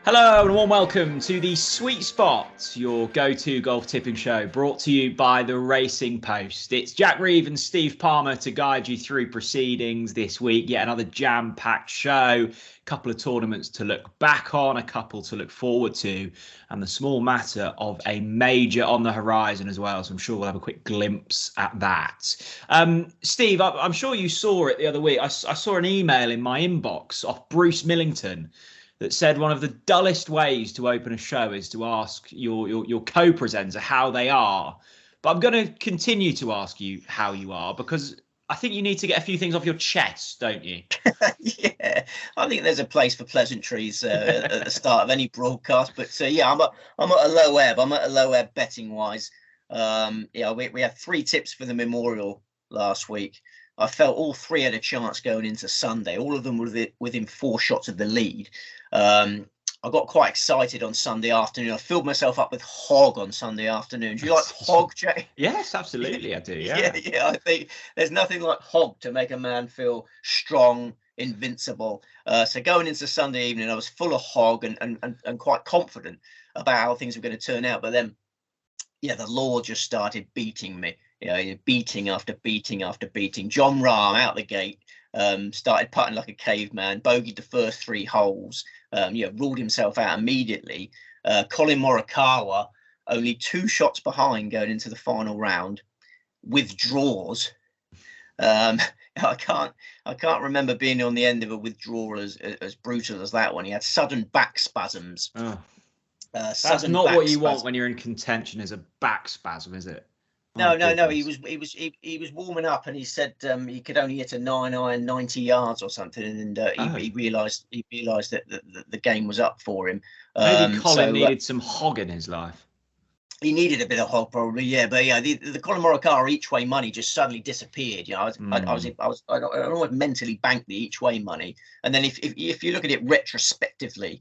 Hello and a warm welcome to the Sweet Spot, your go-to golf tipping show, brought to you by the Racing Post. It's Jack Reeve and Steve Palmer to guide you through proceedings this week. Yet another jam-packed show, a couple of tournaments to look back on, a couple to look forward to, and the small matter of a major on the horizon as well. So I'm sure we'll have a quick glimpse at that. Steve, I'm sure you saw it the other week. I saw an email in my inbox off Bruce Millington that said one of the dullest ways to open a show is to ask your co-presenter how they are. But I'm going to continue to ask you how you are, because I think you need to get a few things off your chest, don't you? Yeah, I think there's a place for pleasantries at the start of any broadcast. But yeah, I'm at a low ebb. I'm at a low ebb betting wise. We had 3 tips for the Memorial last week. I felt all 3 had a chance going into Sunday. All of them were within 4 shots of the lead. I got quite excited on Sunday afternoon. I filled myself up with hog on Sunday afternoon. Do you like hog, Jay? Yes, absolutely, I do. Yeah. I think there's nothing like hog to make a man feel strong, invincible. So going into Sunday evening, I was full of hog and quite confident about how things were going to turn out. But then, the law just started beating me. Beating after beating after beating. John Rahm out the gate. Started putting like a caveman, bogeyed the first 3 holes, ruled himself out immediately. Colin Morikawa, only 2 shots behind going into the final round, withdraws. I can't remember being on the end of a withdrawal as brutal as that one. He had sudden back spasms. That's not what you want when you're in contention, is a back spasm, is it? No. He was warming up, and he said he could only hit a 9-iron 90 yards or something, and he realised that the game was up for him. Maybe Colin needed some hog in his life. He needed a bit of hog, probably, yeah. But yeah, the Colin Morikawa each way money just suddenly disappeared. I almost mentally banked the each way money, and then if you look at it retrospectively.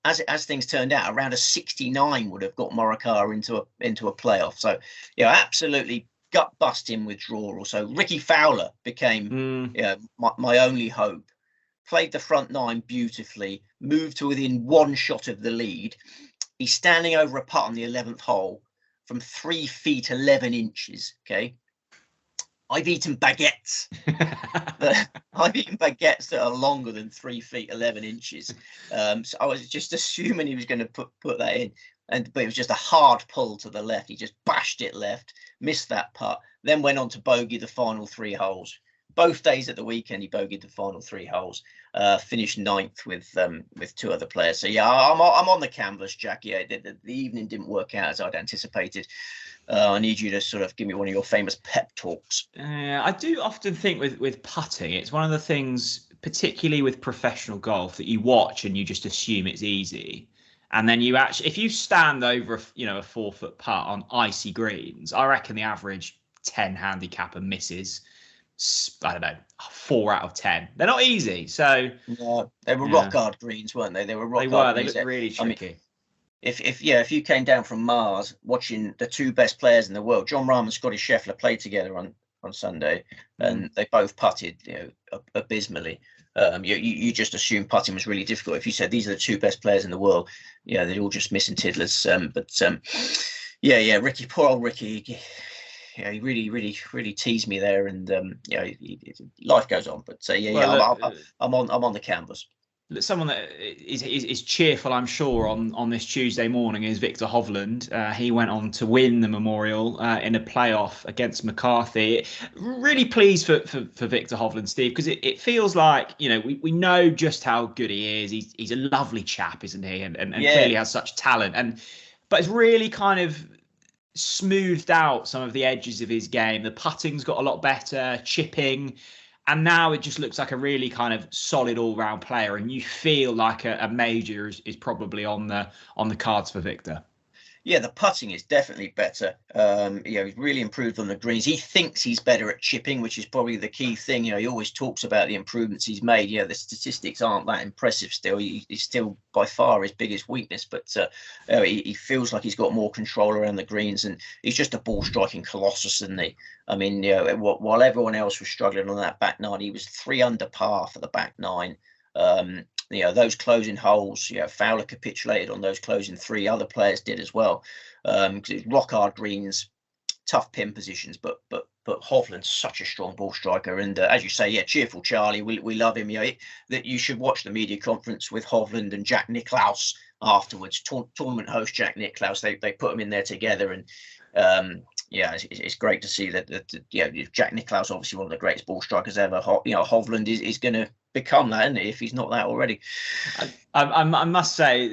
As things turned out, around a 69 would have got Morikawa into a playoff. So, absolutely gut busting withdrawal. So Ricky Fowler became my only hope. Played the front 9 beautifully, moved to within 1 shot of the lead. He's standing over a putt on the 11th hole from 3 feet 11 inches. Okay. I've eaten baguettes. I've eaten baguettes that are longer than 3 feet 11 inches. So I was just assuming he was going to put that in, but it was just a hard pull to the left. He just bashed it left, missed that putt, then went on to bogey the final 3 holes. Both days at the weekend, he bogeyed the final 3 holes. Finished 9th with 2 other players. So yeah, I'm on the canvas, Jack. Yeah, the evening didn't work out as I'd anticipated. I need you to sort of give me one of your famous pep talks. I do often think with putting, it's one of the things, particularly with professional golf, that you watch and you just assume it's easy. And then you actually, if you stand over a 4-foot putt on icy greens, I reckon the average 10 handicapper misses, I don't know, 4 out of 10. They're not easy. So no, they were rock hard greens, weren't they? They were rock hard. They looked really tricky. I mean, if you came down from Mars watching the 2 best players in the world, John Rahm and Scotty Scheffler played together on Sunday, and they both putted abysmally. You just assumed putting was really difficult. If you said these are the 2 best players in the world, they're all just missing tiddlers. Ricky, poor old Ricky. He really teased me there, and life goes on. But I'm on the canvas. Someone that is cheerful, I'm sure, on this Tuesday morning is Victor Hovland. He went on to win the Memorial in a playoff against McCarthy. Really pleased for Victor Hovland, Steve, because it feels like, we know just how good he is. He's a lovely chap, isn't he? And clearly has such talent. But it's really kind of smoothed out some of the edges of his game. The putting's got a lot better, chipping. And now it just looks like a really kind of solid all-round player, and you feel like a major is probably on the cards for Victor. Yeah, the putting is definitely better. He's really improved on the greens. He thinks he's better at chipping, which is probably the key thing. He always talks about the improvements he's made. The statistics aren't that impressive still. He's still by far his biggest weakness, but he feels like he's got more control around the greens, and he's just a ball striking colossus, isn't he? I mean, while everyone else was struggling on that back 9, he was 3 under par for the back 9. Those closing holes, Fowler capitulated on those closing 3. Other players did as well, because it's rock hard greens, tough pin positions. But Hovland's such a strong ball striker, and as you say, cheerful Charlie. We love him. That you should watch the media conference with Hovland and Jack Nicklaus afterwards. Tournament host Jack Nicklaus. They put them in there together, and it's great to see that Jack Nicklaus, obviously one of the greatest ball strikers ever. Hovland is going to become that, isn't he, if he's not that already. I must say,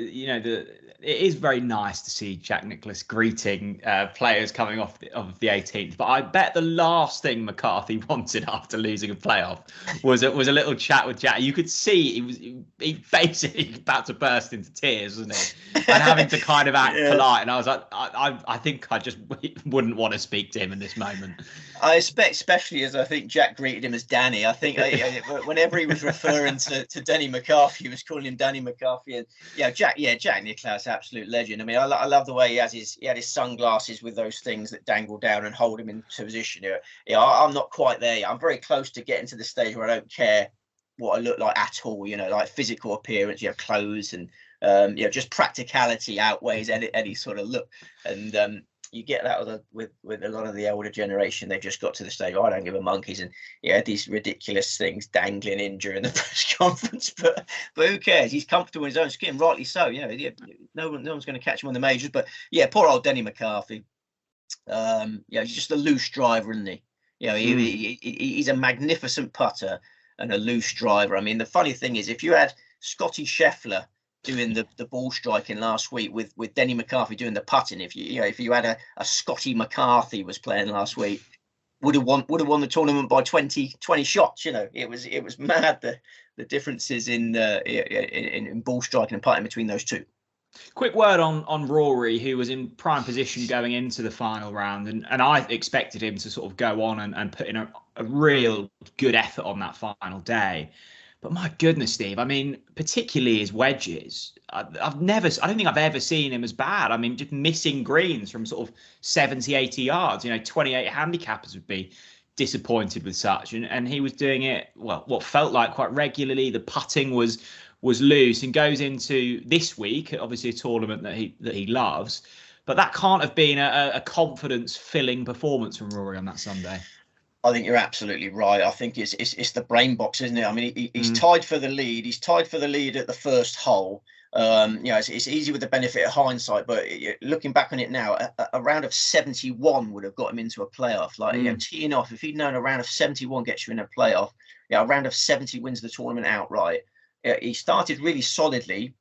it is very nice to see Jack Nicklaus greeting players coming off the 18th. But I bet the last thing McCarthy wanted after losing a playoff was a little chat with Jack. You could see he basically about to burst into tears, wasn't he? And having to kind of act polite. And I was like, I think I just wouldn't want to speak to him in this moment. I expect, especially as I think Jack greeted him as Danny. I think whenever he was referring to Danny McCarthy, he was calling him Danny McCarthy. And Jack Nicklaus, absolute legend. I mean, I love the way he had his sunglasses with those things that dangle down and hold him into position. I'm not quite there yet. I'm very close to getting to the stage where I don't care what I look like at all. Like physical appearance, clothes, and just practicality outweighs any sort of look. And you get that with a lot of the older generation. They've just got to the stage, I don't give a monkeys, and these ridiculous things dangling in during the press conference. But who cares? He's comfortable in his own skin, rightly so. No one's going to catch him on the majors. But poor old Denny McCarthy. He's just a loose driver, isn't he? He's a magnificent putter and a loose driver. I mean, the funny thing is, if you had Scotty Scheffler doing the ball striking last week with Denny McCarthy doing the putting, if you had a Scotty McCarthy was playing last week, would have won the tournament by 20 shots. It was mad the differences in ball striking and putting between those two. Quick word on Rory, who was in prime position going into the final round, and I expected him to sort of go on and put in a real good effort on that final day. But my goodness, Steve, I mean, particularly his wedges, I don't think I've ever seen him as bad. I mean, just missing greens from sort of 70, 80 yards. 28 handicappers would be disappointed with such. And he was doing it, well, what felt like quite regularly. The putting was loose, and goes into this week, obviously a tournament that he loves. But that can't have been a confidence-filling performance from Rory on that Sunday. I think you're absolutely right. I think it's the brain box, isn't it? I mean, he's tied for the lead. He's tied for the lead at the first hole. It's easy with the benefit of hindsight, but looking back on it now, a round of 71 would have got him into a playoff. Teeing off, if he'd known a round of 71 gets you in a playoff, a round of 70 wins the tournament outright. He started really solidly,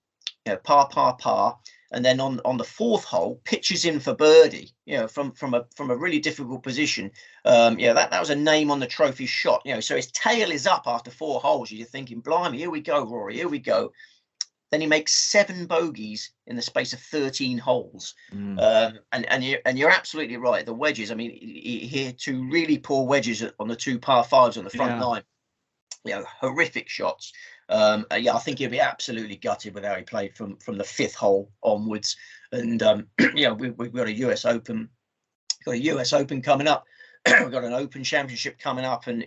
par. And then on the fourth hole, pitches in for birdie, from a really difficult position. That was a name on the trophy shot. So his tail is up after 4 holes. You're thinking, blimey, here we go, Rory, here we go. Then he makes 7 bogeys in the space of 13 holes. And you're absolutely right. The wedges, I mean, he had 2 really poor wedges on the 2 par 5s on the front line. Horrific shots. I think he'll be absolutely gutted with how he played from the 5th hole onwards. And we've got a US Open, coming up. We've got an Open Championship coming up, and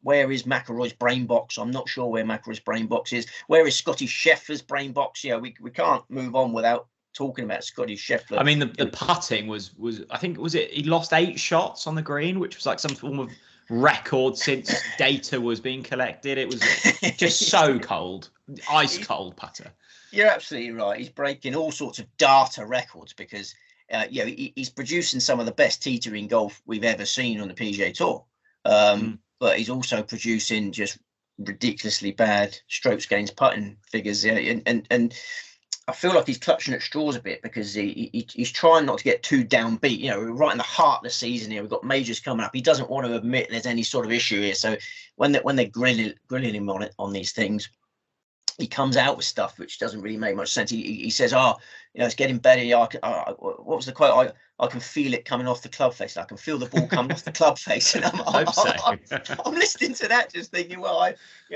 where is McIlroy's brain box? I'm not sure where McIlroy's brain box is. Where is Scotty Scheffler's brain box? We can't move on without talking about Scotty Scheffler. I mean, the putting was I think he lost 8 shots on the green, which was like some form of record since data was being collected. It was just so cold, ice cold putter. You're absolutely right. He's breaking all sorts of data records because he's producing some of the best teetering golf we've ever seen on the PGA Tour. But he's also producing just ridiculously bad strokes gains putting figures. And I feel like he's clutching at straws a bit because he's trying not to get too downbeat. We're right in the heart of the season here. We've got majors coming up. He doesn't want to admit there's any sort of issue here. So when they're grilling him on these things, he comes out with stuff which doesn't really make much sense. He says, it's getting better. What was the quote? I can feel it coming off the club face. I can feel the ball coming off the club face, and I'm listening to that, just thinking, well,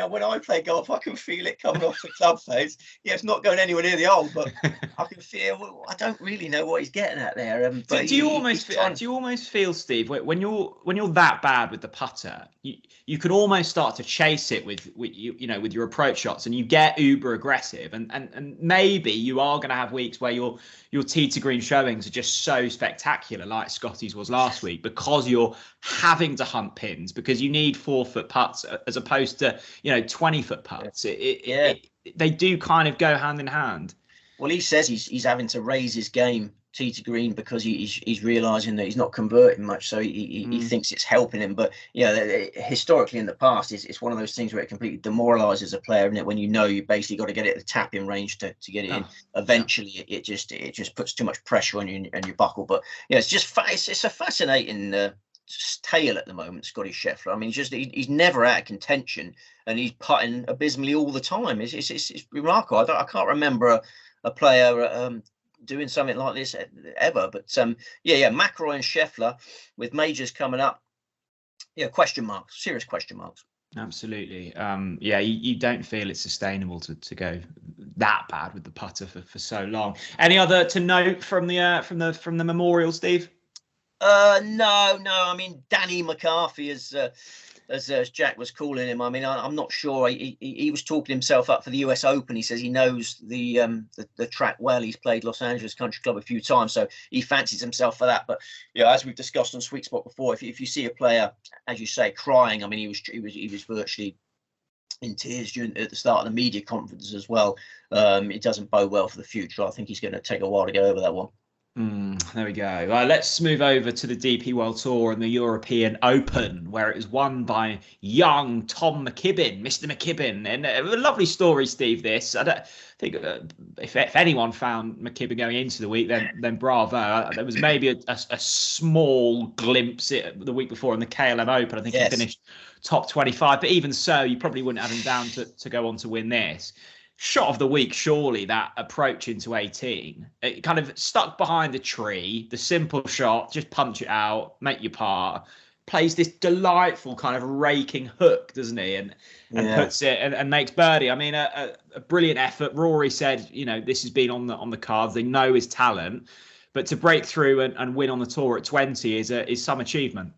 when I play golf, I can feel it coming off the club face. Yeah, it's not going anywhere near the hole, but I can feel. Well, I don't really know what he's getting at there. But do you almost feel, Steve, when you're that bad with the putter, you can almost start to chase it with your approach shots, and you get uber aggressive, and maybe you are going to have weeks where your tee to green showings are just so spectacular, like Scotty's was last week, because you're having to hunt pins because you need 4-foot putts as opposed to 20-foot putts. They do kind of go hand in hand. Well, he says he's having to raise his game tee to green because he's realizing that he's not converting much, so he thinks it's helping him. But historically in the past, it's one of those things where it completely demoralizes a player, isn't it? When you basically got to get it at the tapping range to get it in. Eventually, it just puts too much pressure on you and you buckle. But it's just it's a fascinating tale at the moment, Scotty Scheffler. I mean, he's never out of contention, and he's putting abysmally all the time. It's remarkable. I can't remember a player doing something like this ever. But McIlroy and Scheffler with majors coming up. Question marks, serious question marks. Absolutely. You don't feel it's sustainable to go that bad with the putter for so long. Any other to note from the memorial, Steve? No. I mean, Danny McCarthy as Jack was calling him. I mean, I'm not sure. He was talking himself up for the US Open. He says he knows the track well. He's played Los Angeles Country Club a few times, so he fancies himself for that. But as we've discussed on Sweet Spot before, if you see a player, as you say, crying, I mean, he was virtually in tears at the start of the media conference as well. It doesn't bode well for the future. I think he's going to take a while to get over that one. There we go. Let's move over to the DP World Tour and the European Open, where it was won by young Tom McKibbin, Mr. McKibbin. And a lovely story, Steve, this. I don't think if anyone found McKibbin going into the week, then bravo. There was maybe a small glimpse the week before in the KLM Open. I think he finished top 25. But even so, you probably wouldn't have him down to go on to win this. Shot of the week, surely, that approach into 18. It kind of stuck behind the tree, the simple shot, just punch it out, make your par. Plays this delightful kind of raking hook, doesn't he? And puts it and makes birdie. I mean, a brilliant effort. Rory said, this has been on the cards. They know his talent, but to break through and win on the tour at 20 is some achievement.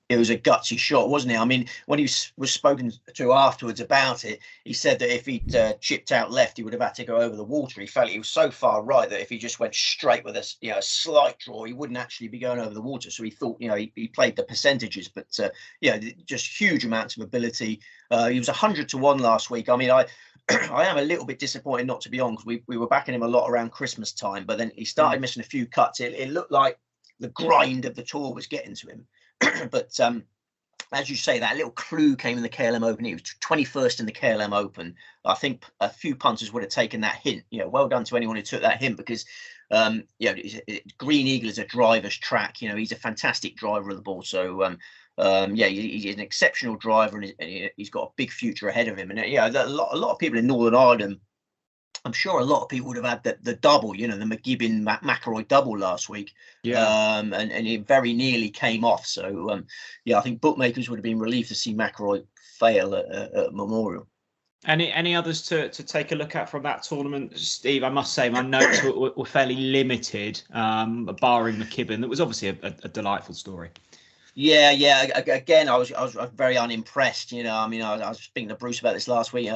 It was a gutsy shot, wasn't it? I mean, when he was spoken to afterwards about it, he said that if he'd chipped out left, he would have had to go over the water. He felt he was so far right that if he just went straight with a slight draw, he wouldn't actually be going over the water. So he thought, he played the percentages, but just huge amounts of ability. He was 100-1 last week. I mean, I am a little bit disappointed not to be on, because we were backing him a lot around Christmas time, but then he started missing a few cuts. It looked like the grind of the tour was getting to him. But as you say, that little clue came in the KLM Open. He was 21st in the KLM Open. I think a few punters would have taken that hint. Well done to anyone who took that hint, because Green Eagle is a driver's track. He's a fantastic driver of the ball. So he's an exceptional driver, and he's got a big future ahead of him. And a lot of people in Northern Ireland, I'm sure a lot of people would have had the double, the McGibbon McIlroy double last week. And it very nearly came off. So I think bookmakers would have been relieved to see McIlroy fail at Memorial. Any others to take a look at from that tournament, Steve? I must say my notes were fairly limited, barring McKibbin. That was obviously a delightful story. Yeah. Again, I was very unimpressed. I mean, I was speaking to Bruce about this last week.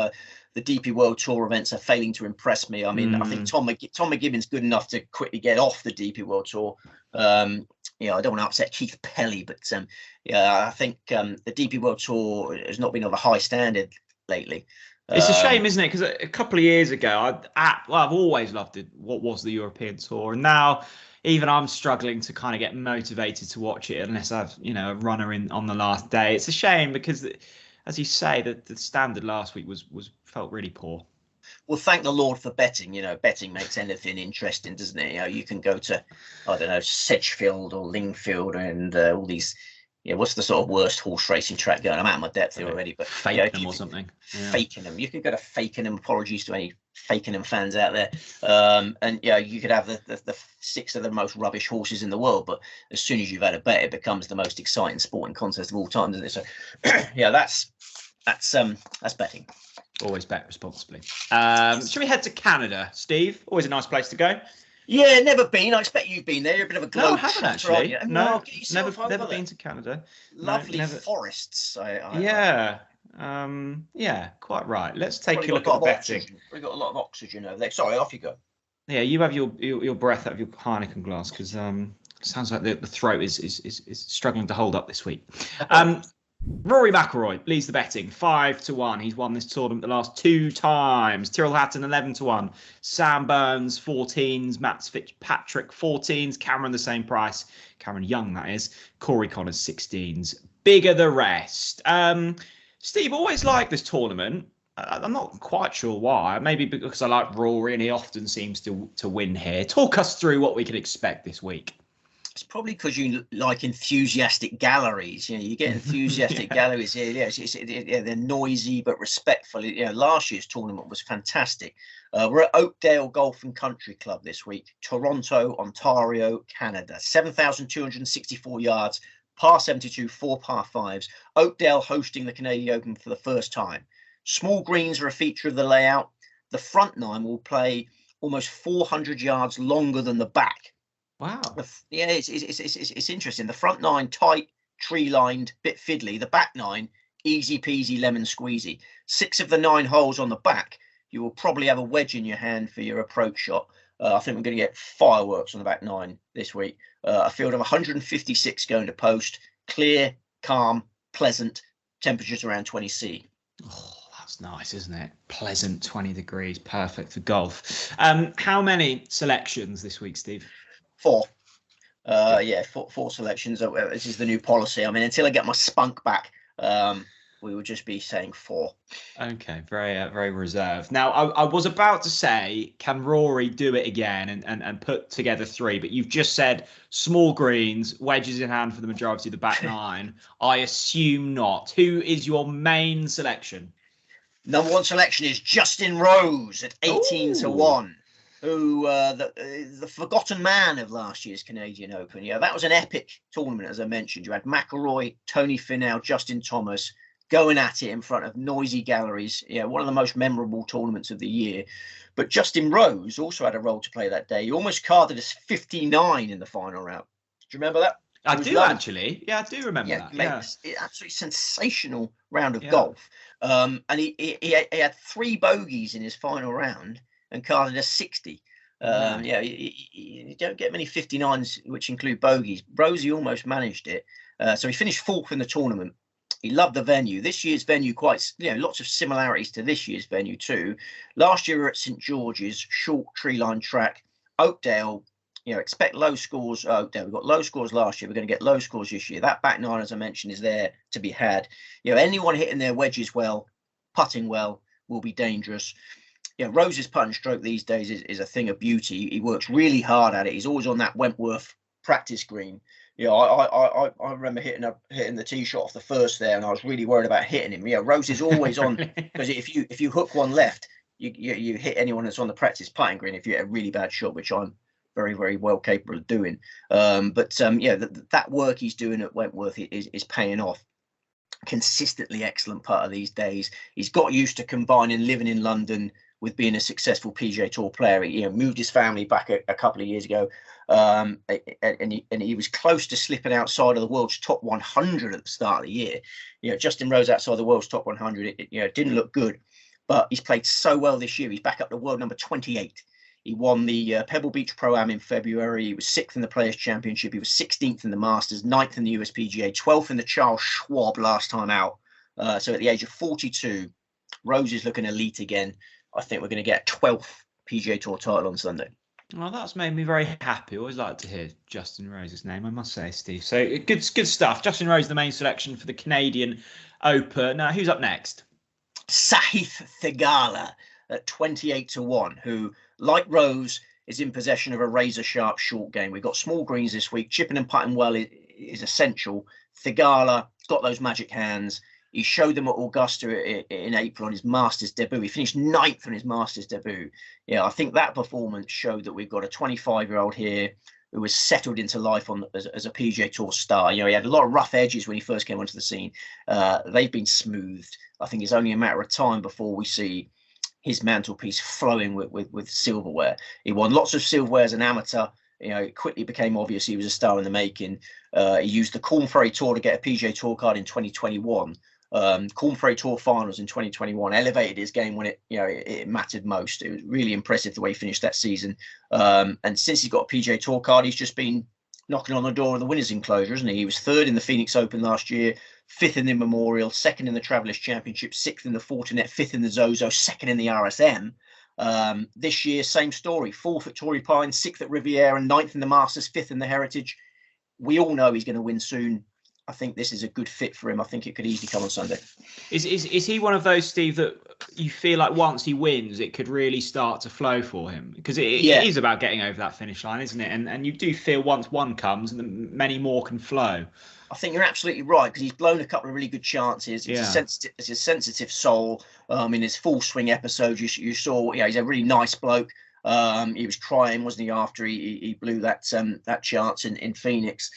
The DP World Tour events are failing to impress me. I mean, I think Tom McGibbon's good enough to quickly get off the DP World Tour. I don't want to upset Keith Pelly, but I think the DP World Tour has not been of a high standard lately. It's a shame, isn't it? Because a couple of years ago, I've always loved what was the European Tour, and now even I'm struggling to kind of get motivated to watch it unless I've a runner in on the last day. It's a shame because, as you say, the standard last week felt really poor. Well, thank the Lord for betting. Betting makes anything interesting, doesn't it? You can go to, I don't know, Sedgefield or Lingfield and all these. What's the sort of worst horse racing track going? I'm out of my depth here already, but Fakenham or something. Fakenham. You could go to Fakenham. Apologies to any Fakenham fans out there. And yeah, you could have the 6 of the most rubbish horses in the world, but as soon as you've had a bet, it becomes the most exciting sporting contest of all time, doesn't it? So yeah, that's betting. Always bet responsibly. Should we head to Canada, Steve? Always a nice place to go. Yeah, never been. I expect you've been there. You're a bit of a globe. No, I haven't actually. No, never been to Canada. Lovely forests. Yeah, quite right. Let's take a look at the betting. We've got a lot of oxygen over there. Sorry, off you go. Yeah, you have your breath out of your Heineken glass, because sounds like the throat is struggling to hold up this week. Rory McIlroy leads the betting 5-1. He's won this tournament the last 2 times. Tyrrell Hatton 11-1. Sam Burns 14s. Matt Fitzpatrick 14s. Cameron the same price. Cameron Young, that is. Corey Connors 16s. Bigger the rest. Steve, always like this tournament. I'm not quite sure why. Maybe because I like Rory and he often seems to win here. Talk us through what we can expect this week. It's probably because you like enthusiastic galleries. You get enthusiastic galleries here. Yeah, they're noisy but respectful. Last year's tournament was fantastic. We're at Oakdale Golf and Country Club this week, Toronto, Ontario, Canada. 7,264 yards, par 72, 4 par 5s. Oakdale hosting the Canadian Open for the first time. Small greens are a feature of the layout. The front 9 will play almost 400 yards longer than the back. Wow. Yeah, it's interesting. The front 9 tight, tree lined, bit fiddly. The back 9 easy peasy lemon squeezy. 6 of the 9 holes on the back, you will probably have a wedge in your hand for your approach shot. I think we're going to get fireworks on the back 9 this week. A field of 156 going to post. Clear, calm, pleasant. Temperatures around 20°C. Oh, that's nice, isn't it? Pleasant 20 degrees, perfect for golf. How many selections this week, Steve? 4. Four selections. This is the new policy. I mean, until I get my spunk back, we would just be saying 4. Okay, very reserved. Now, I was about to say, can Rory do it again and put together 3? But you've just said small greens, wedges in hand for the majority of the back 9. I assume not. Who is your main selection? Number 1 selection is Justin Rose at 18-1. Who the forgotten man of last year's Canadian Open. Yeah, that was an epic tournament, as I mentioned. You had McIlroy, Tony Finau, Justin Thomas going at it in front of noisy galleries. Yeah, one of the most memorable tournaments of the year. But Justin Rose also had a role to play that day. He almost carded us 59 in the final round. Do you remember that? I do actually. Yeah, I do remember that. Yeah, absolutely sensational round of golf. And he had 3 bogeys in his final round and carded a 60. You don't get many 59s, which include bogeys. Rosie almost managed it. So he finished 4th in the tournament. He loved the venue. This year's venue, lots of similarities to this year's venue too. Last year we were at St George's, short tree-lined track. Oakdale, expect low scores. Oakdale, we got low scores last year. We're going to get low scores this year. That back 9, as I mentioned, is there to be had. Anyone hitting their wedges well, putting well, will be dangerous. Rose's putt and stroke these days is a thing of beauty. He works really hard at it. He's always on that Wentworth practice green. I remember hitting the tee shot off the first there, and I was really worried about hitting him. Rose is always on, because if you hook one left, you hit anyone that's on the practice putting green if you hit a really bad shot, which I'm very, very well capable of doing. That work he's doing at Wentworth is paying off. Consistently excellent putter these days. He's got used to combining living in London with being a successful PGA Tour player. He moved his family back a couple of years ago, and he was close to slipping outside of the world's top 100 at the start of the year. Justin Rose outside the world's top 100, it didn't look good, but he's played so well this year. He's back up to world number 28. He won the Pebble Beach Pro-Am in February. He was 6th in the Players' Championship. He was 16th in the Masters, 9th in the USPGA, 12th in the Charles Schwab last time out. So at the age of 42, Rose is looking elite again. I think we're going to get a 12th PGA Tour title on Sunday. Well, that's made me very happy. Always like to hear Justin Rose's name, I must say, Steve. So good stuff. Justin Rose, the main selection for the Canadian Open. Now, who's up next? Sahith Theegala at 28-1, who, like Rose, is in possession of a razor-sharp short game. We've got small greens this week. Chipping and putting well is essential. Theegala's got those magic hands. He showed them at Augusta in April on his Masters debut. He finished 9th on his Masters debut. Yeah, I think that performance showed that we've got a 25-year-old here who was settled into life as a PGA Tour star. You know, he had a lot of rough edges when he first came onto the scene. They've been smoothed. I think it's only a matter of time before we see his mantelpiece flowing with silverware. He won lots of silverware as an amateur. You know, it quickly became obvious he was a star in the making. He used the Corn Ferry Tour to get a PGA Tour card in 2021. Corn Ferry Tour finals in 2021 elevated his game when it mattered most. It was really impressive the way he finished that season. And since he's got a PGA Tour card, he's just been knocking on the door of the winners' enclosure, isn't he? He was 3rd in the Phoenix Open last year, 5th in the Memorial, 2nd in the Travelers Championship, 6th in the Fortinet, 5th in the Zozo, 2nd in the RSM. This year, same story: 4th at Torrey Pines, 6th at Riviera, 9th in the Masters, 5th in the Heritage. We all know he's going to win soon. I think this is a good fit for him. I think it could easily come on Sunday. Is he one of those, Steve, that you feel like once he wins, it could really start to flow for him? Because it is about getting over that finish line, isn't it? And you do feel once one comes, and then many more can flow. I think you're absolutely right, because he's blown a couple of really good chances. It's a sensitive soul. In his full swing episodes, you saw, he's a really nice bloke. He was crying, wasn't he, after he blew that chance in Phoenix.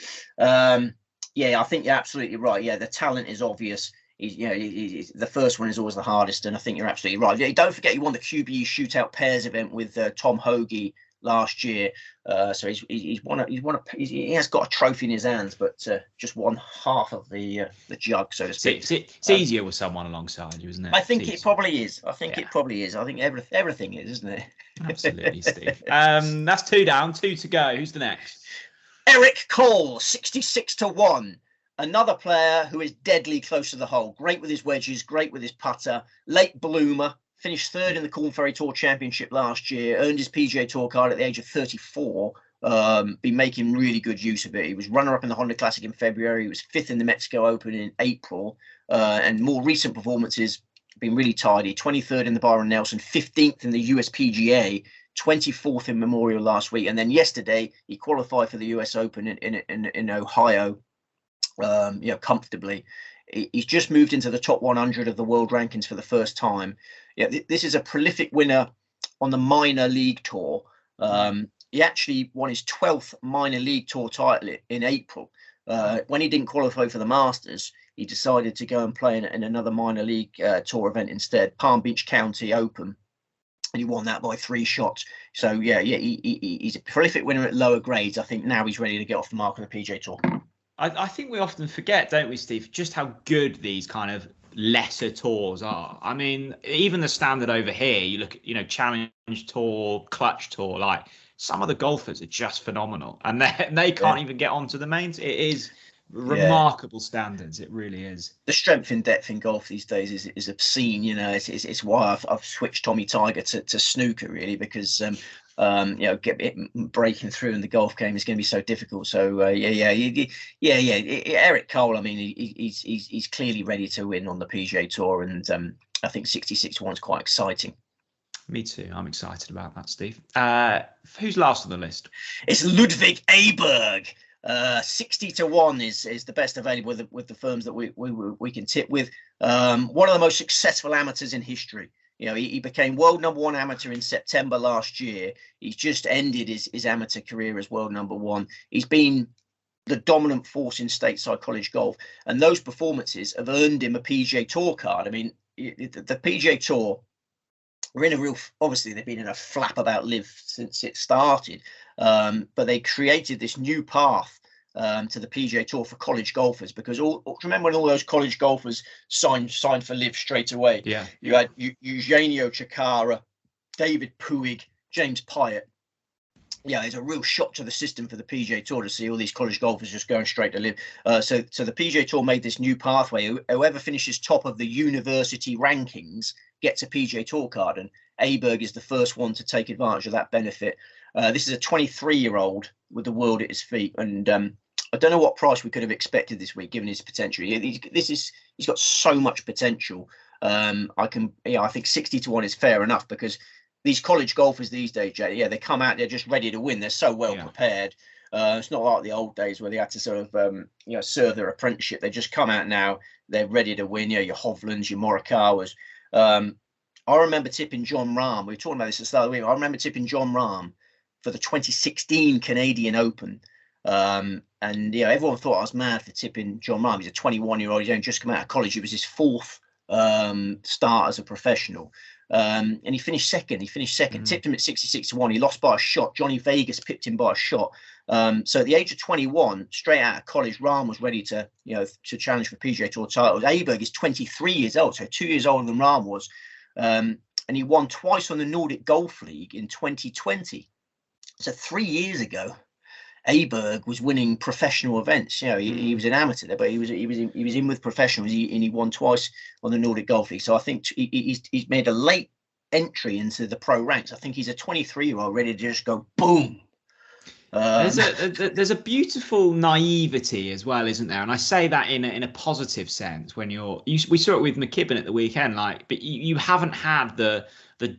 I think you're absolutely right. Yeah, the talent is obvious. The first one is always the hardest, and I think you're absolutely right. Yeah, don't forget he won the QBE Shootout Pairs event with Tom Hoagie last year. So he has got a trophy in his hands, but just won half of the jug, so to speak. It's easier with someone alongside you, isn't it? I think it probably is. I think everything is, isn't it? Absolutely, Steve. That's 2 down, 2 to go. Who's the next? Eric Cole, 66-1. Another player who is deadly close to the hole. Great with his wedges, great with his putter. Late bloomer. Finished 3rd in the Corn Ferry Tour Championship last year. Earned his PGA Tour card at the age of 34. Been making really good use of it. He was runner-up in the Honda Classic in February. He was 5th in the Mexico Open in April. And more recent performances been really tidy. 23rd in the Byron Nelson, 15th in the USPGA. 24th in Memorial last week, and then yesterday he qualified for the US Open in Ohio, comfortably. He's just moved into the top 100 of the world rankings for the first time. Yeah, this is a prolific winner on the minor league tour. He actually won his 12th minor league tour title in April. When he didn't qualify for the Masters, he decided to go and play in another minor league tour event instead, Palm Beach County Open. And he won that by 3 shots. So, he's a prolific winner at lower grades. I think now he's ready to get off the mark on the PGA Tour. I think we often forget, don't we, Steve, just how good these kind of lesser tours are. I mean, even the standard over here, you look at, Challenge Tour, Clutch Tour, like some of the golfers are just phenomenal. And they can't even get onto the mains. It is remarkable standards. It really is. The strength in depth in golf these days is obscene. It's why I've switched Tommy Tiger to snooker, really, because breaking through in the golf game is going to be so difficult. So Eric Cole, I mean, he's clearly ready to win on the PGA Tour, and I think 66-1 is quite exciting. Me too. I'm excited about that, Steve. Who's last on the list? It's Ludwig Aberg. 60-1 is the best available with the firms that we can tip with. One of the most successful amateurs in history. He became world #1 amateur in September last year. He's just ended his amateur career as world #1. He's been the dominant force in stateside college golf, and those performances have earned him a PGA Tour card. I mean, the PGA Tour, obviously they've been in a flap about LIV since it started, but they created this new path to the PGA Tour for college golfers, because remember when all those college golfers signed for LIV straight away? Yeah. You had Eugenio Chacarra, David Puig, James Pyatt. Yeah, it's a real shock to the system for the PGA Tour to see all these college golfers just going straight to LIV. So the PGA Tour made this new pathway. Whoever finishes top of the university rankings gets a PGA Tour card, and Aberg is the first one to take advantage of that benefit. This is a 23-year-old with the world at his feet, and I don't know what price we could have expected this week, given his potential. He's got so much potential. I think 60-1 is fair enough, because these college golfers these days, Jay, they come out, they're just ready to win. They're so well prepared. It's not like the old days where they had to sort of, serve their apprenticeship. They just come out now. They're ready to win. Your Hovlands, your Morikawas. I remember tipping John Rahm. We were talking about this at the start of the week. I remember tipping John Rahm for the 2016 Canadian Open. And everyone thought I was mad for tipping John Rahm. He's a 21-year-old. He's only just come out of college. It was his fourth start as a professional. And he finished second. Tipped him at 66-1. He lost by a shot. Johnny Vegas pipped him by a shot. So at the age of 21, straight out of college, Rahm was ready to challenge for PGA Tour titles. Aberg is 23 years old, so 2 years older than Rahm was. And he won twice on the Nordic Golf League in 2020. So 3 years ago, Aberg was winning professional events. He was an amateur there, but he was in with professionals, and he won twice on the Nordic Golf League. So I think he's made a late entry into the pro ranks. I think he's a 23-year-old ready to just go boom. There's a beautiful naivety as well, isn't there? And I say that in a positive sense. When we saw it with McKibben at the weekend, but you haven't had the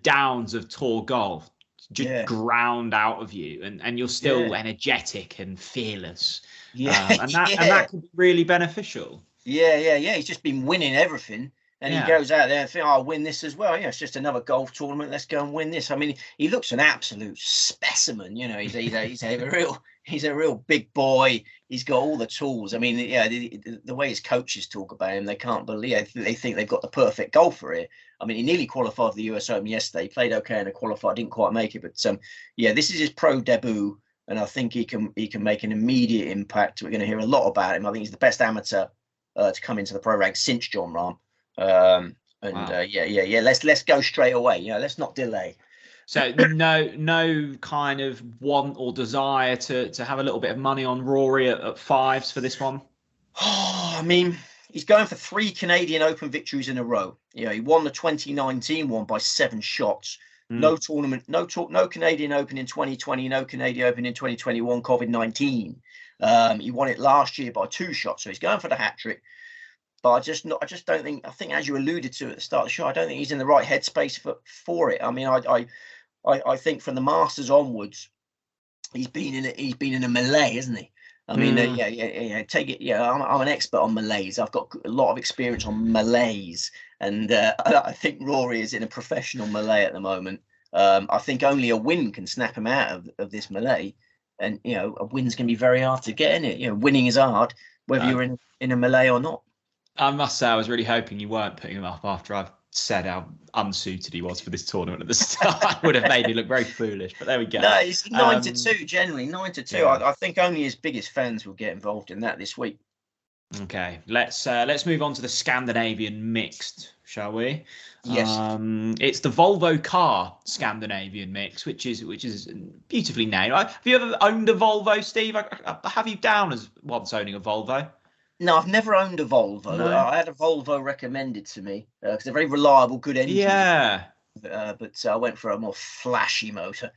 downs of tour golf just ground out of you, and you're still energetic and fearless. And that could be really beneficial. He's just been winning everything. And he goes out there and thinks, I'll win this as well. It's just another golf tournament. Let's go and win this. I mean, he looks an absolute specimen. He's a real big boy. He's got all the tools. I mean, the way his coaches talk about him, they can't believe. They think they've got the perfect golfer here. I mean, he nearly qualified for the US Open yesterday. He played okay in a qualifier, didn't quite make it. But this is his pro debut, and I think he can make an immediate impact. We're going to hear a lot about him. I think he's the best amateur to come into the pro ranks since John Rahm. Wow. Let's go straight away. Let's not delay. So no kind of want or desire to have a little bit of money on Rory at fives for this one. I mean, he's going for 3 Canadian Open victories in a row. He won the 2019 one by 7 shots. No tournament, no Canadian Open in 2020, no Canadian Open in 2021, COVID-19. He won it last year by 2 shots, so he's going for the hat trick. But I just don't think. I think, as you alluded to at the start of the show, I don't think he's in the right headspace for it. I mean, I think from the Masters onwards, he's been in a melee, isn't he? I mean, take it. I'm an expert on melees. I've got a lot of experience on melees, and I think Rory is in a professional melee at the moment. I think only a win can snap him out of this melee, and a win's going to be very hard to get in it. Winning is hard, whether you're in a melee or not. I must say, I was really hoping you weren't putting him up after I've said how unsuited he was for this tournament at the start. It would have made me look very foolish, but there we go. No, it's 9-2, generally 9-2. Yeah. I think only his biggest fans will get involved in that this week. Okay, let's move on to the Scandinavian Mixed, shall we? Yes. It's the Volvo car Scandinavian Mix, which is beautifully named. Have you ever owned a Volvo, Steve? I have you down as once owning a Volvo? No, I've never owned a Volvo. No. I had a Volvo recommended to me because they're very reliable, good engine. Yeah. But I went for a more flashy motor.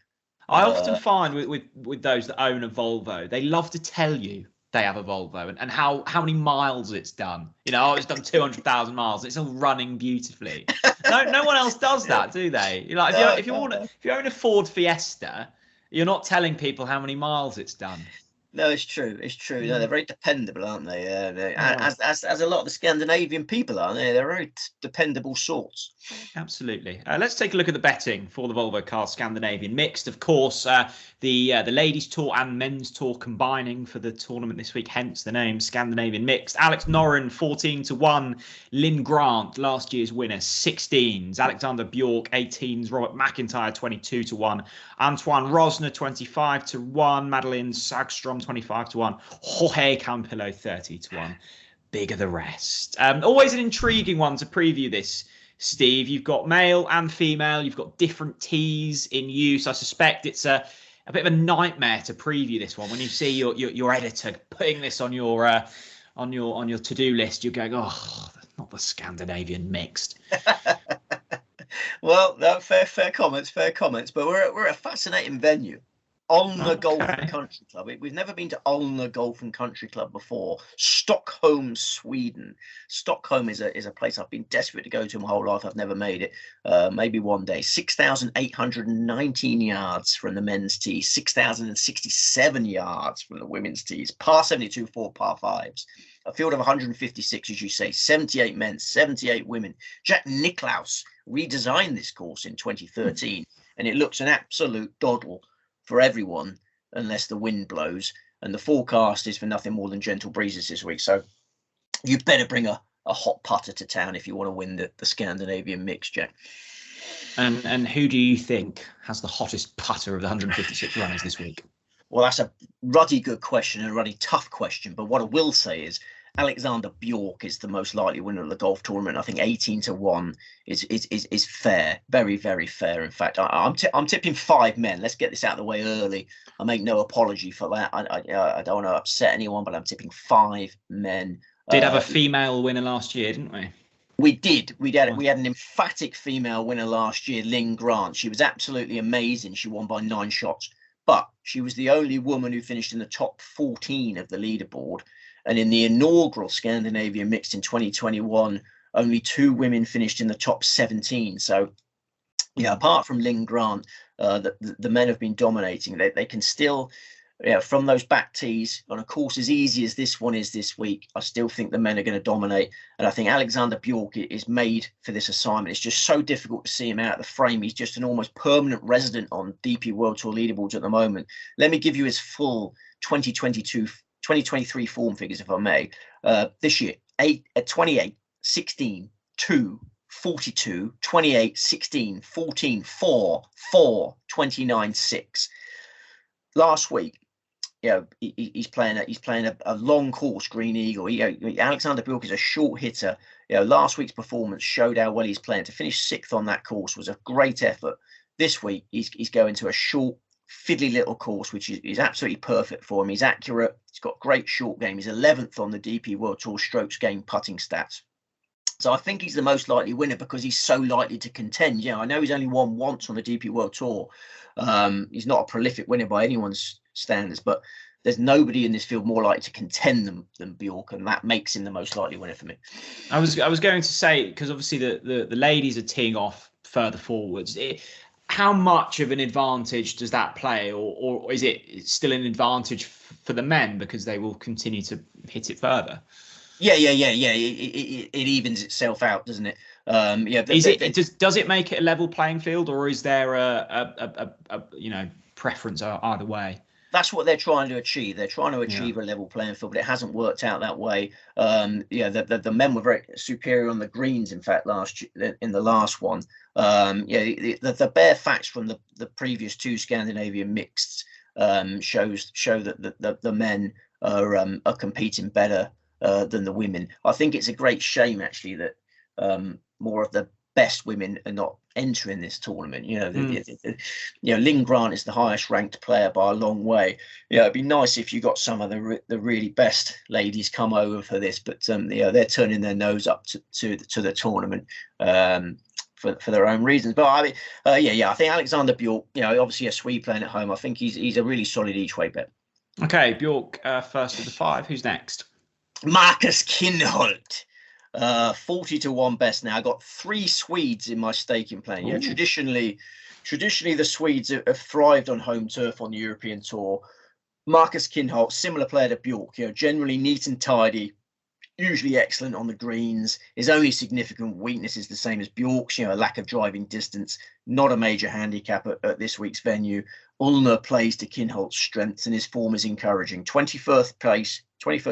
I often find with those that own a Volvo, they love to tell you they have a Volvo and how many miles it's done. It's done 200,000 miles. It's all running beautifully. No one else does that, do they? If you own a Ford Fiesta, you're not telling people how many miles it's done. No, it's true. No, they're very dependable, aren't they? As a lot of the Scandinavian people are, they're very dependable sorts. Absolutely. Let's take a look at the betting for the Volvo Car Scandinavian Mixed. Of course, the ladies' tour and men's tour combining for the tournament this week, hence the name Scandinavian Mixed. Alex Noren 14-1, Lynn Grant, last year's winner, 16s, Alexander Bjork 18s, Robert McIntyre 22-1, Antoine Rosner 25-1, Madeline Sagstrom 25-1, Jorge Campillo 30-1. Bigger the rest. Always an intriguing one to preview this, Steve. You've got male and female. You've got different tees in use. I suspect it's a bit of a nightmare to preview this one. When you see your editor putting this on your to-do list, you're going, oh, that's not the Scandinavian Mixed. Well, no, fair comments. But we're a fascinating venue. Ulna Golf and Country Club. We've never been to Ulna Golf and Country Club before. Stockholm, Sweden. Stockholm is a place I've been desperate to go to my whole life. I've never made it. Maybe one day. 6,819 yards from the men's tee. 6,067 yards from the women's tees. Par 72, 4 par 5s. A field of 156, as you say. 78 men, 78 women. Jack Nicklaus redesigned this course in 2013, and it looks an absolute doddle for everyone unless the wind blows, and the forecast is for nothing more than gentle breezes this week. So you better bring a hot putter to town if you want to win the Scandinavian Mixed, Jack. And who do you think has the hottest putter of the 156 runners this week? Well, that's a ruddy good question and a ruddy tough question, but what I will say is Alexander Bjork is the most likely winner of the golf tournament. I think 18-1 is fair, very, very fair. In fact, I'm tipping 5 men. Let's get this out of the way early. I make no apology for that. I don't want to upset anyone, but I'm tipping 5 men. Did have a female winner last year, didn't we? We did. We had an emphatic female winner last year, Lynn Grant. She was absolutely amazing. She won by 9 shots, but she was the only woman who finished in the top 14 of the leaderboard. And in the inaugural Scandinavian Mixed in 2021, only 2 women finished in the top 17. So, yeah, apart from Lynn Grant, the men have been dominating. They can still, from those back tees on a course as easy as this one is this week, I still think the men are going to dominate. And I think Alexander Bjork is made for this assignment. It's just so difficult to see him out of the frame. He's just an almost permanent resident on DP World Tour leaderboards at the moment. Let me give you his full 2023 form figures, if I may. This year, 28, 16, 2, 42, 28, 16, 14, 4, 4, 29, 6. Last week, he's playing a long course, Green Eagle. Alexander Bjork is a short hitter. Last week's performance showed how well he's playing. To finish 6th on that course was a great effort. This week, he's going to a short, fiddly little course, which is absolutely perfect for him. He's accurate. He's got great short game. He's 11th on the DP World Tour strokes gained putting stats. So I think he's the most likely winner because he's so likely to contend. Yeah, I know he's only won once on the DP World Tour. He's not a prolific winner by anyone's standards, but there's nobody in this field more likely to contend than Bjork, and that makes him the most likely winner for me. I was going to say, because obviously the ladies are teeing off further forwards. How much of an advantage does that play, or is it still an advantage for the men because they will continue to hit it further? Yeah. It evens itself out, doesn't it? Does it make it a level playing field, or is there a preference either way? That's what they're trying to achieve. They're trying to achieve a level playing field, but it hasn't worked out that way. The men were very superior on the greens, in fact, in the last one. The bare facts from the previous 2 Scandinavian Mixed show that the men are competing better than the women. I think it's a great shame, actually, that more of the best women are not entering this tournament. Lynn Grant is the highest ranked player by a long way. It'd be nice if you got some of the really best ladies come over for this, but they're turning their nose up to the tournament for their own reasons. But I think Alexander Bjork, obviously a Swede playing at home, I think he's a really solid each way bet. Okay, Bjork first of the 5. Who's next? Marcus Kinhult. 40-1 best now. I got 3 Swedes in my staking plan. Yeah, traditionally the Swedes have thrived on home turf on the European Tour. Marcus Kinhult, similar player to Bjork, generally neat and tidy, usually excellent on the greens. His only significant weakness is the same as Bjork's, a lack of driving distance. Not a major handicap at this week's venue. Ulna plays to Kinhult's strengths, and his form is encouraging. 21st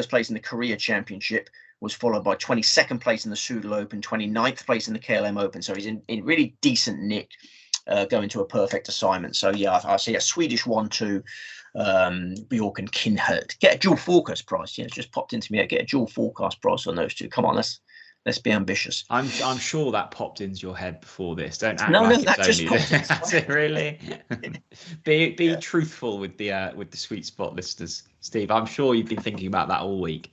place in the Korea Championship, was followed by 22nd place in the Soudal Open, 29th place in the KLM Open. So he's in really decent nick going to a perfect assignment. So, I see a Swedish 1-2, Bjork and Kinhult. Get a dual forecast price. It's just popped into me. Get a dual forecast price on those 2. Come on, let's be ambitious. I'm sure that popped into your head before this. Don't act that just popped into That's it, really. Be truthful with the sweet spot listeners, Steve. I'm sure you've been thinking about that all week.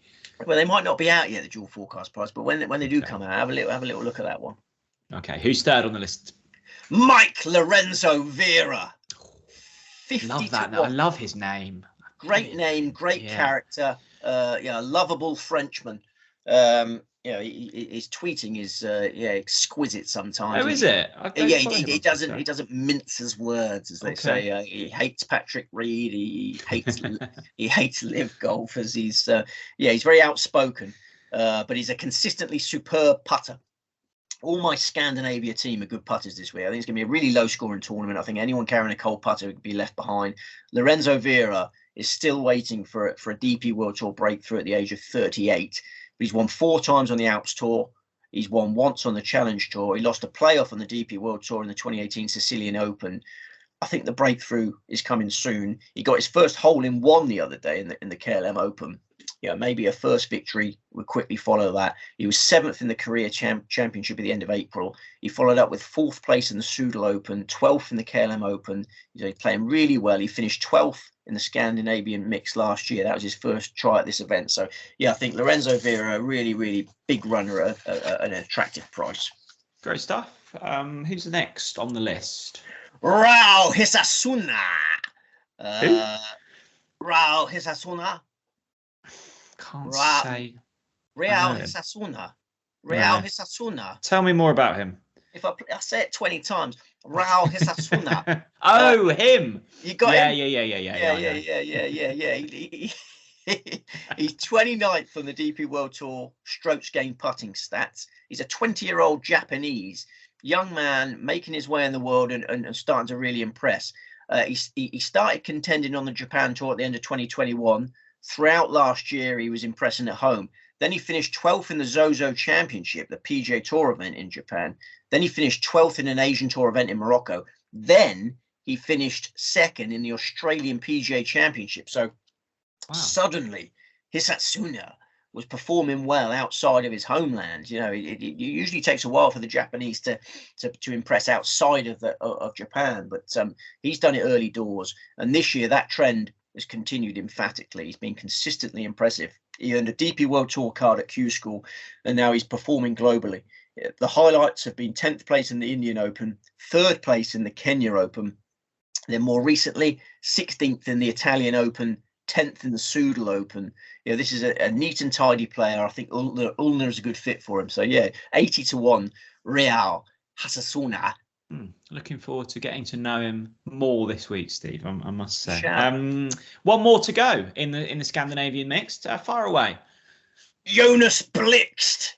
Well, they might not be out yet, the dual forecast price, but when they do come out, have a little look at that one. Okay, who's third on the list? Mike Lorenzo Vera. 50 Love to that. 1. I love his name. Great name, great Yeah. character. Lovable Frenchman. His tweeting is exquisite sometimes. Oh, is it? I don't follow him on Twitter. He doesn't mince his words, as they Okay. say. He hates Patrick Reed. He hates live golfers. He's very outspoken, but he's a consistently superb putter. All my Scandinavia team are good putters this week. I think it's going to be a really low-scoring tournament. I think anyone carrying a cold putter would be left behind. Lorenzo Vera is still waiting for a DP World Tour breakthrough at the age of 38. But he's won 4 times on the Alps Tour. He's won once on the Challenge Tour. He lost a playoff on the DP World Tour in the 2018 Sicilian Open. I think the breakthrough is coming soon. He got his first hole-in-one the other day in the KLM Open. Maybe a first victory would quickly follow that. He was 7th in the career championship at the end of April. He followed up with 4th place in the Soudal Open, 12th in the KLM Open. He's playing really well. He finished 12th in the Scandinavian Mixed last year. That was his first try at this event. So, I think Lorenzo Vera, a really, really big runner at an attractive price. Great stuff. Who's the next on the list? Raul Hisasuna. Who? Raul Hisasuna. Can't say. Real Hisasuna. Real Hisasuna. Tell me more about him. If I say it 20 times, Raul Hisasuna. Him. You got him? Yeah. He's 29th on the DP World Tour strokes gained putting stats. He's a 20-year-old Japanese young man making his way in the world and starting to really impress. He started contending on the Japan Tour at the end of 2021. Throughout last year, he was impressing at home. Then he finished 12th in the Zozo Championship, the PGA Tour event in Japan. Then he finished 12th in an Asian Tour event in Morocco. Then he finished 2nd in the Australian PGA Championship. So suddenly, Hisasuna was performing well outside of his homeland. It usually takes a while for the Japanese to impress outside of Japan, but he's done it early doors. And this year, that trend has continued emphatically. He's been consistently impressive. He earned a DP World Tour card at Q School, and now he's performing globally. The highlights have been 10th place in the Indian Open, 3rd place in the Kenya Open, then more recently 16th in the Italian Open, 10th in the Soudal Open. This is a neat and tidy player. I think Ulner is a good fit for him. So 80 to 1, Real Hisasuna. Looking forward to getting to know him more this week, Steve. I must say. One more to go in the Scandinavian Mixed. Far away. Jonas Blixt,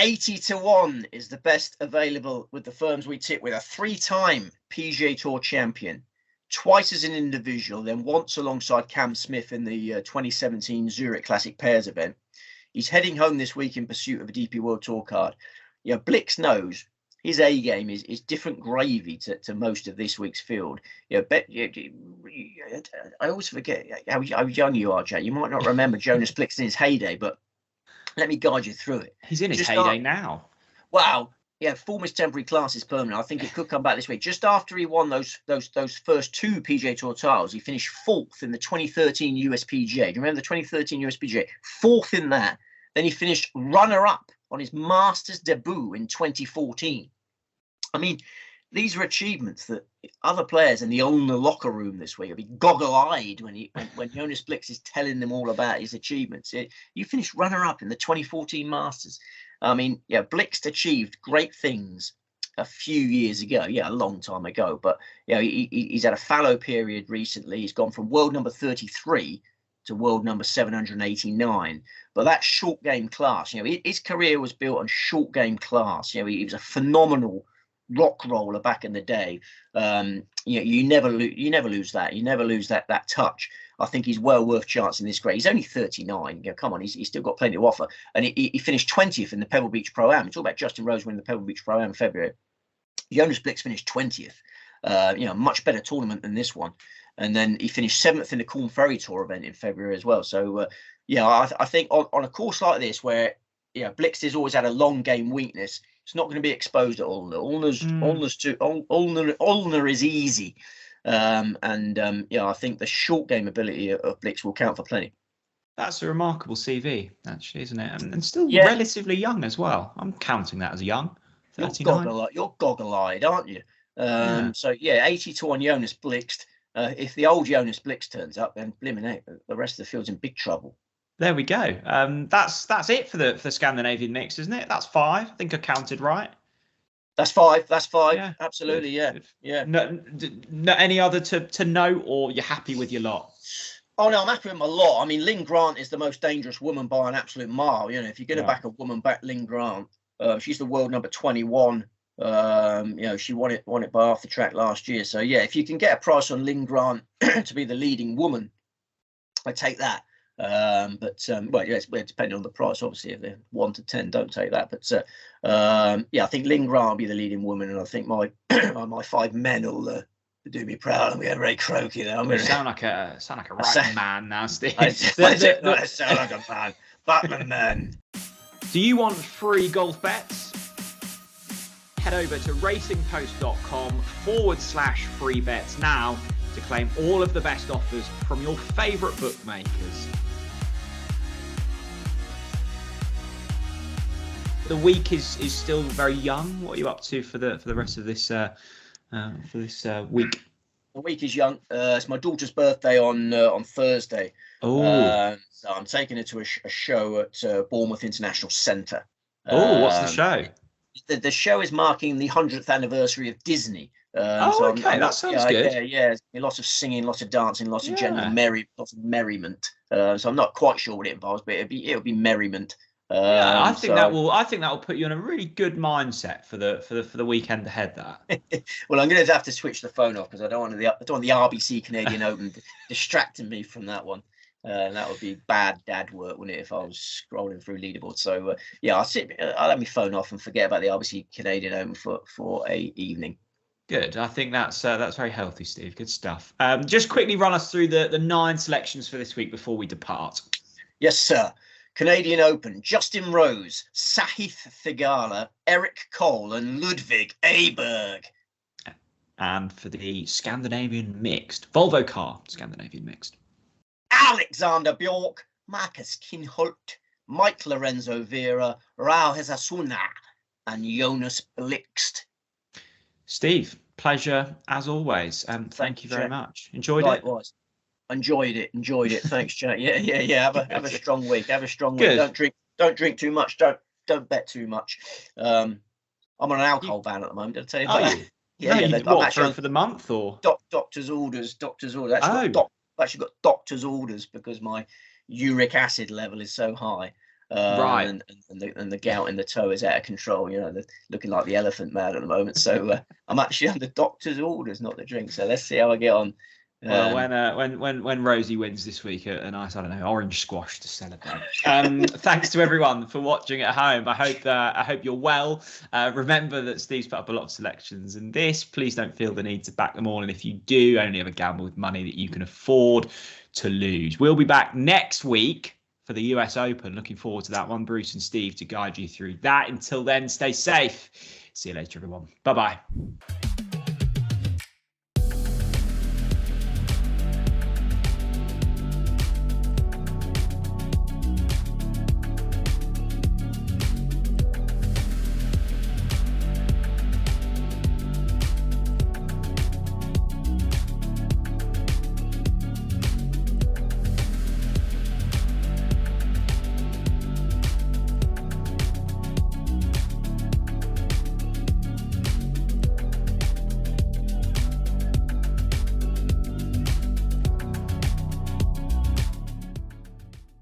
80 to 1 is the best available with the firms we tip with. A 3-time PGA Tour champion, twice as an individual, then once alongside Cam Smith in the 2017 Zurich Classic Pairs event. He's heading home this week in pursuit of a DP World Tour card. Blixt knows his A game is different gravy to most of this week's field. I always forget how young you are, Jay. You might not remember Jonas Blixt in his heyday, but let me guide you through it. He's in his heyday now. Wow. Form his temporary class is permanent. I think it could come back this week. Just after he won those first 2 PGA Tour titles, he finished 4th in the 2013 USPGA. Do you remember the 2013 USPGA? 4th in that. Then he finished runner-up on his Masters debut in 2014. I mean, these are achievements that other players in the Ulner locker room this week will be goggle-eyed when Jonas Blixt is telling them all about his achievements. You finished runner-up in the 2014 Masters. I mean, Blixt achieved great things a few years ago. A long time ago. But he's had a fallow period recently. He's gone from world number 33 to world number 789. But that short game class, his career was built on short game class. He was a phenomenal rock roller back in the day. You never lose that. You never lose that touch. I think he's well worth chancing this grade. He's only 39. Come on, he's still got plenty to offer. And he finished 20th in the Pebble Beach Pro-Am. You talk about Justin Rose winning the Pebble Beach Pro-Am in February. Jonas Blixt finished 20th. Much better tournament than this one. And then he finished 7th in the Corn Ferry Tour event in February as well. So, I think on a course like this where Blixt has always had a long game weakness, it's not going to be exposed at Ulner. Ulner is easy. I think the short game ability of Blixt will count for plenty. That's a remarkable CV, actually, isn't it? And still relatively young as well. I'm counting that as young. 39. You're goggle-eyed, aren't you? So 80 to 1 Jonas Blixt. if the old Jonas Blix turns up, then blimmin' heck, the rest of the field's in big trouble. There we go. That's it for the Scandinavian mix, isn't it? That's 5. I think I counted right. That's 5. That's 5. Yeah, absolutely. Good. Yeah. No, any other to note, or you're happy with your lot? Oh no, I'm happy with my lot. I mean, Lynn Grant is the most dangerous woman by an absolute mile. You know, if you're going to back a woman, back Lynn Grant. She's the world number 21. She won it by half the track last year. So yeah, if you can get a price on Lynn Grant to be the leading woman, I take that. It's depending on the price. Obviously, if they're 1 to 10, don't take that. But I think Lynn Grant will be the leading woman, and I think my my 5 men will do me proud. I'm getting very croaky now. You sound like a right man now, Steve. I sound like a man. Batman man. Do you want free golf bets? Head over to racingpost.com/free bets now to claim all of the best offers from your favourite bookmakers. The week is still very young. What are you up to for the rest of this week? The week is young. It's my daughter's birthday on Thursday. Oh, so I'm taking her to a show at Bournemouth International Centre. What's the show? The show is marking the 100th anniversary of Disney. That sounds good. Yeah, lots of singing, lots of dancing, lots of general merriment. So I'm not quite sure what it involves, but it'll be merriment. I think that will put you in a really good mindset for the weekend ahead. That. Well, I'm going to have to switch the phone off because I don't want the RBC Canadian Open distracting me from that one. That would be bad dad work, wouldn't it, if I was scrolling through leaderboard? So I'll have my phone off and forget about the RBC Canadian Open for a evening. Good. I think that's very healthy, Steve. Good stuff. Just quickly run us through the 9 selections for this week before we depart. Yes, sir. Canadian Open, Justin Rose, Sahith Theegala, Eric Cole and Ludwig Aberg. And for the Scandinavian Mixed, Volvo Car Scandinavian Mixed. Alexander Bjork, Marcus Kinhult, Mike Lorenzo Vera, Raul Hezasuna and Jonas Blixt. Steve, pleasure as always. Thank you very much. Enjoyed it. Likewise. Enjoyed it. Thanks, Jack. Yeah. Have a strong week. Good. Don't drink too much. Don't bet too much. I'm on an alcohol ban at the moment. Did I tell you about that? I'm actually for the month or doctor's orders. Actually got doctor's orders because my uric acid level is so high. Right. And the gout in the toe is out of control. You know, looking like the elephant man at the moment. So I'm actually under doctor's orders not to drink. So let's see how I get on. Well, when Rosie wins this week, a nice, orange squash to celebrate. Thanks to everyone for watching at home. I hope you're well. Remember that Steve's put up a lot of selections in this. Please don't feel the need to back them all. And if you do, only ever gamble with money that you can afford to lose. We'll be back next week for the US Open. Looking forward to that one. Bruce and Steve to guide you through that. Until then, stay safe. See you later, everyone. Bye-bye.